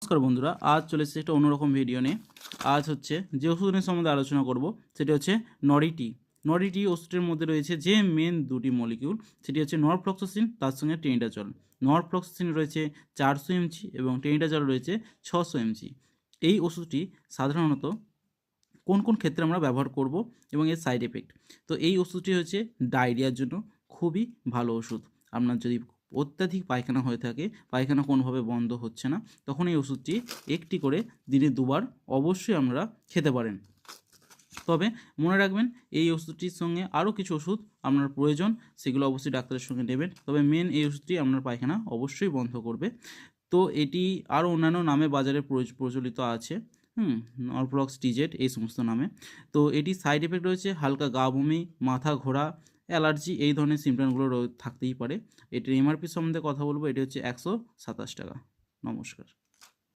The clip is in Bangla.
নমস্কার বন্ধুরা, আজ চলে এসেছে একটা অন্যরকম ভিডিও নিয়ে। আজ হচ্ছে যে ওষুধের সম্বন্ধে আলোচনা করব সেটি হচ্ছে নরিটি। নরিটি ওষুধের মধ্যে রয়েছে যে মেন দুটি মলিকিউল, সেটি হচ্ছে নরফ্লক্সাসিন তার সঙ্গে টেনিডাজল। নরফ্লক্সাসিন রয়েছে 400 mg এবং টেনিডাজল রয়েছে 600 mg। এই ওষুধটি সাধারণত কোন কোন ক্ষেত্রে আমরা ব্যবহার করব এবং এর সাইড এফেক্ট। তো এই ওষুধটি হচ্ছে ডায়রিয়ার জন্য খুবই ভালো ওষুধ। আপনার যদি অত্যাধিক পায়খানা হয়ে থাকে, পায়খানা কোনোভাবে বন্ধ হচ্ছে না, তখন এই ওষুধটি একটি করে দিনে 2বার অবশ্যই আপনারা খেতে পারেন। তবে মনে রাখবেন, এই ওষুধটির সঙ্গে আরও কিছু ওষুধ আপনার প্রয়োজন, সেগুলো অবশ্যই ডাক্তারের সঙ্গে নেবেন। তবে মেন এই ওষুধটি আপনার পায়খানা অবশ্যই বন্ধ করবে। তো এটি আরও অন্যান্য নামে বাজারে প্রচলিত আছে, নরফ্লক্স টিজেট এই সমস্ত নামে। তো এটি সাইড এফেক্ট রয়েছে হালকা গা বমি, মাথা ঘোরা, অ্যালার্জি, এই ধরনের সিমটমগুলো থাকতেই পারে। এটির এমআরপি সম্বন্ধে কথা বলবো, এটি হচ্ছে 127 টাকা। নমস্কার।